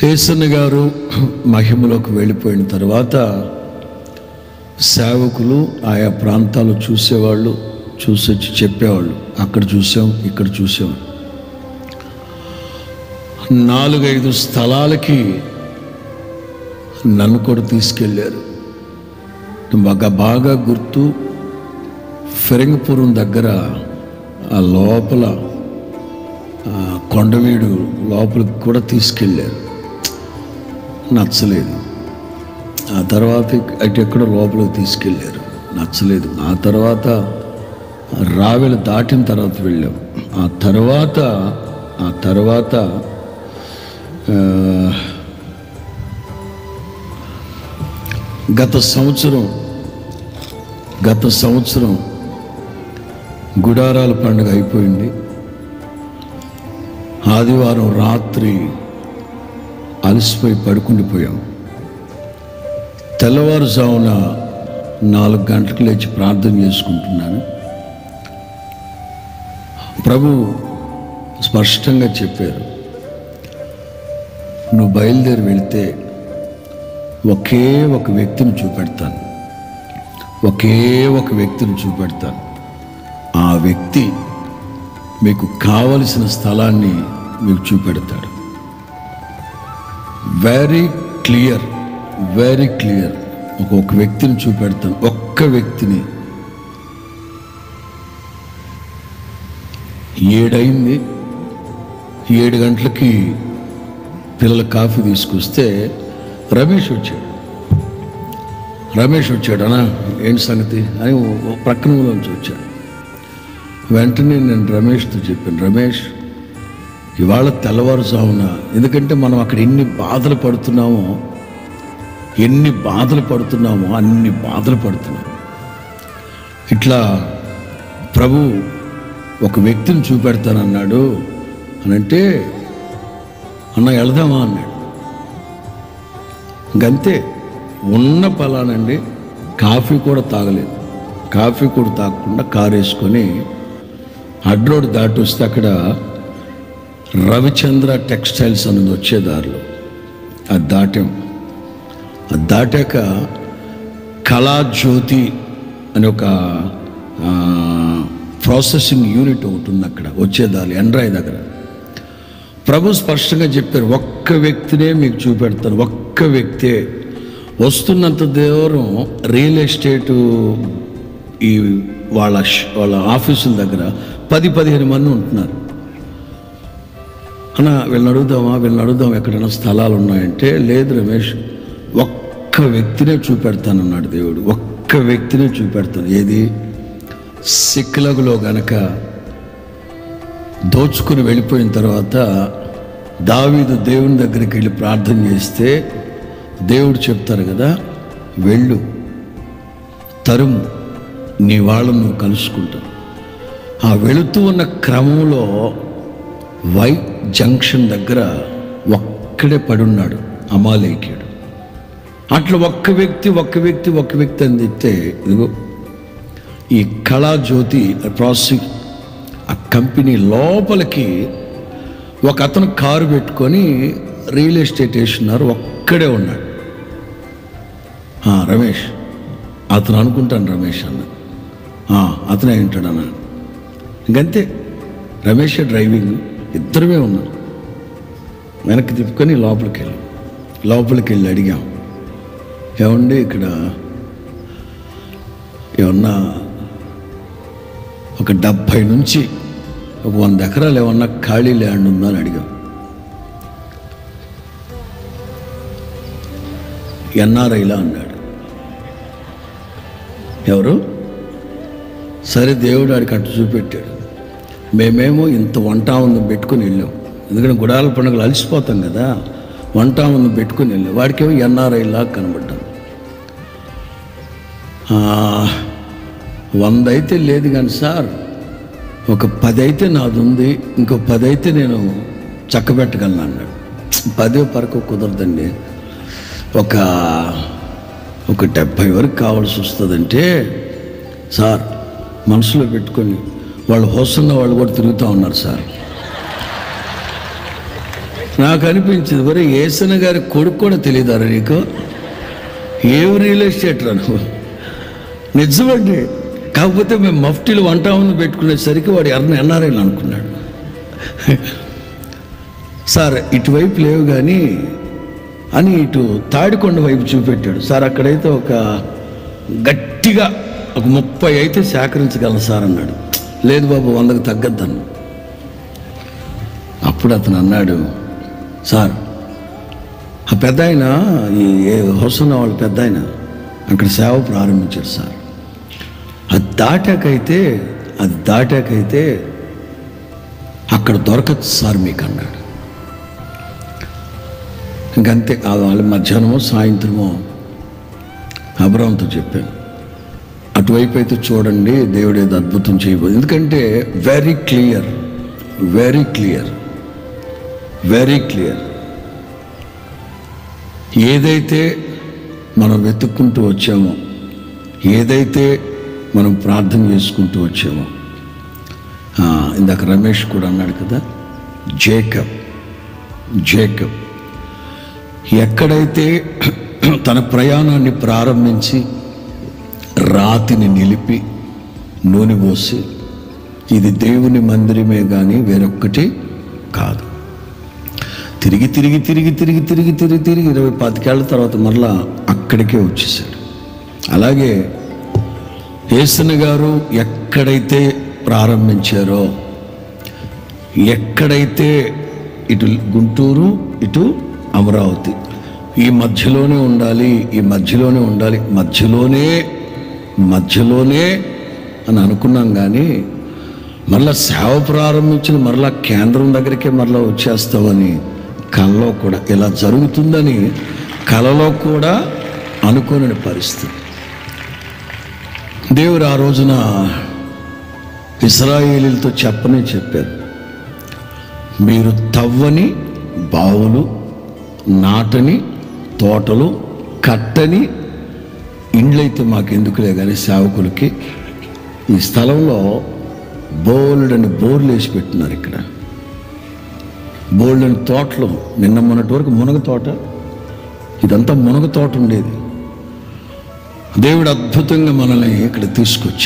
యేసన్న గారు మహిమలోకి వెళ్ళిపోయిన తర్వాత సేవకులు ఆయా ప్రాంతాలు చూసేవాళ్ళు, చూసొచ్చి చెప్పేవాళ్ళు, అక్కడ చూసాం ఇక్కడ చూసాం. 4-5 స్థలాలకి నన్ను కూడా తీసుకెళ్ళారు. బాగా గుర్తు, ఫిరంగిపురం దగ్గర ఆ లోపల కొండవీడు లోపలికి కూడా తీసుకెళ్ళారు. నచ్చలేదు. ఆ తర్వాత అటు ఎక్కడో లోపలికి తీసుకెళ్ళారు, నచ్చలేదు. ఆ తర్వాత రావెలు దాటిన తర్వాత వెళ్ళాం. ఆ తర్వాత గత సంవత్సరం గుడారాల పండుగ అయిపోయింది. ఆదివారం రాత్రి అలసిపోయి పడుకుండిపోయాం. తెల్లవారుజామున 4 గంటలకు లేచి ప్రార్థన చేసుకుంటున్నాను. ప్రభు స్పష్టంగా చెప్పారు, నువ్వు బయలుదేరి వెళితే ఒకే ఒక వ్యక్తిని చూపెడతాను. ఆ వ్యక్తి మీకు కావలసిన స్థలాన్ని మీకు చూపెడతాడు. Very clear. ఒక వ్యక్తిని చూపెడతాను, ఒక్క వ్యక్తిని. 7 అయింది. 7 గంటలకి పిల్లల కాఫీ తీసుకొస్తే రమేష్ వచ్చాడు. అన్నా ఏంటి సంగతి అని ప్రక్కనలోంచి వచ్చాడు. వెంటనే నేను రమేష్తో చెప్పాను, రమేష్ ఇవాళ తెల్లవారుజామున, ఎందుకంటే మనం అక్కడ ఎన్ని బాధలు పడుతున్నామో అన్ని బాధలు పడుతున్నాం. ఇట్లా ప్రభు ఒక వ్యక్తిని చూపెడతానన్నాడు అని అంటే, అన్న వెళదామా అన్నాడు. ఇంకంతే, ఉన్న పలానండి. కాఫీ కూడా తాగకుండా కారు వేసుకొని అడ్ రోడ్ దాటి వస్తే అక్కడ రవిచంద్ర టెక్స్టైల్స్ అనేది వచ్చే దారిలో అది దాటాక కళాజ్యోతి అని ఒక ప్రాసెసింగ్ యూనిట్ ఒకటి ఉంది అక్కడ వచ్చేదారి ఎండ్రాయి దగ్గర. ప్రభు స్పష్టంగా చెప్పారు, ఒక్క వ్యక్తినే మీకు చూపెడతాను. ఒక్క వ్యక్తే. వస్తున్నంత దూరం రియల్ ఎస్టేటు ఈ వాళ్ళ ఆఫీసుల దగ్గర 10-15 మంది ఉంటున్నారు. అన్న వీళ్ళని అడుగుదాం ఎక్కడైనా స్థలాలు ఉన్నాయంటే, లేదు రమేష్, ఒక్క వ్యక్తినే చూపెడతానన్నాడు దేవుడు. ఒక్క వ్యక్తినే చూపెడతాను. ఏది? సిక్లగులో గనక దోచుకుని వెళ్ళిపోయిన తర్వాత దావీదు దేవుని దగ్గరికి వెళ్ళి ప్రార్థన చేస్తే దేవుడు చెప్తారు కదా, వెళ్ళు, తరుము, నీ వాళ్ళను నువ్వు కలుసుకుంటావు. ఆ వెళుతూ ఉన్న క్రమంలో వై జంక్షన్ దగ్గర ఒక్కడే పడున్నాడు అమాలేకీయుడు. అట్లా ఒక్క వ్యక్తి అని చెప్తే, ఇదిగో ఈ కళాజ్యోతి ప్రాసెసింగ్ ఆ కంపెనీ లోపలికి ఒక అతను కారు పెట్టుకొని రియల్ ఎస్టేట్ వేస్తున్నారు. ఒక్కడే ఉన్నాడు. రమేష్ అతను అనుకుంటాను, రమేష్ అన్న అతనే ఉంటాడు అన్న. ఇంకంతే, రమేష్ డ్రైవింగ్, ఇద్దరమే ఉన్నారు. వెనక్కి తిప్పుకొని లోపలికి వెళ్ళి అడిగాం, ఏమండి ఇక్కడ ఏమన్నా ఒక 70 నుంచి 100 ఎకరాలు ఏమన్నా ఖాళీ ల్యాండ్ ఉందా అని అడిగాం. ఎన్ఆర్ఐలా అన్నాడు. ఎవరు? సరే, దేవుడు ఆడికి అట్టు చూపెట్టాడు. మేమేమో ఇంత వంటావనం పెట్టుకుని వెళ్ళాం, ఎందుకంటే గుడాల పండుగలు అలసిపోతాం కదా. వంటావనం పెట్టుకుని వెళ్ళాం. వాడికేమో ఎన్ఆర్ఐలా కనబడ్డాం. 100 అయితే లేదు కానీ సార్, ఒక 10 అయితే నాది ఉంది, ఇంకో 10 అయితే నేను చక్కబెట్టగలను అన్నాడు. 10 వరకు కుదరదండి, ఒక 70 వరకు కావాల్సి వస్తుందంటే, సార్ మనసులో పెట్టుకొని వాళ్ళు హోసన్న వాళ్ళు కూడా తిరుగుతూ ఉన్నారు సార్. నాకు అనిపించింది, మరి యేసన్న గారి కొడుకు కూడా తెలియదారా నీకు? ఏం రియల్ ఎస్టేట్ రా నువ్వు? నిజమండి. కాకపోతే మేము మఫ్టీలు వంటామని పెట్టుకునేసరికి వాడు ఎన్ఆర్ఐలు అనుకున్నాడు. సార్ ఇటువైపు లేవు కానీ అని ఇటు తాడికొండ వైపు చూపెట్టాడు. సార్ అక్కడైతే ఒక గట్టిగా ఒక 30 అయితే సేకరించగలను సార్ అన్నాడు. లేదు బాబు 100కు తగ్గద్దను. అప్పుడు అతను అన్నాడు, సార్ ఆ పెద్ద ఆయన ఈ హుస్సేన్ వాళ్ళ పెద్ద ఆయన అక్కడ సేవ ప్రారంభించాడు సార్. అది దాటాకైతే అక్కడ దొరకచ్చు సార్ మీకు అన్నాడు. ఇంకంతే. వాళ్ళ మధ్యాహ్నమో సాయంత్రమో అబ్రాహాముతో చెప్పాను, అటువైపు అయితే చూడండి, దేవుడు ఏదో అద్భుతం చేయబోదు. ఎందుకంటే వెరీ క్లియర్ ఏదైతే మనం వెతుక్కుంటూ వచ్చామో, ఏదైతే మనం ప్రార్థన చేసుకుంటూ వచ్చామో, ఇందాక రమేష్ కూడా అన్నాడు కదా, జేకబ్ ఎక్కడైతే తన ప్రయాణాన్ని ప్రారంభించి రాతిని నిలిపి నూనె పోసి ఇది దేవుని మందిరమే కానీ వేరొక్కటి కాదు, తిరిగి 20-25 తర్వాత మరలా అక్కడికే వచ్చేసాడు. అలాగే యేసన్న గారు ఎక్కడైతే ప్రారంభించారో, ఎక్కడైతే ఇటు గుంటూరు ఇటు అమరావతి ఈ మధ్యలోనే ఉండాలి, మధ్యలోనే అని అనుకున్నాం. కానీ మరలా సేవ ప్రారంభించిన మరలా కేంద్రం దగ్గరికే మరలా వచ్చేస్తామని కలలో కూడా, ఇలా జరుగుతుందని కలలో కూడా అనుకోని పరిస్థితి. దేవుడు ఆ రోజున ఇశ్రాయేలీలతో చెప్పారు, మీరు తవ్వని బావులు, నాటని తోటలు, కట్టని ఇండ్లైతే మాకెందుకులే కానీ సేవకులకి ఈ స్థలంలో బోల్డని బోర్లు వేసి పెట్టినారు. ఇక్కడ బోల్డని తోటలు, నిన్న మొన్నటి వరకు మునగ తోట, ఇదంతా మునగ తోట ఉండేది. దేవుడు అద్భుతంగా మనల్ని ఇక్కడ తీసుకొచ్చారు.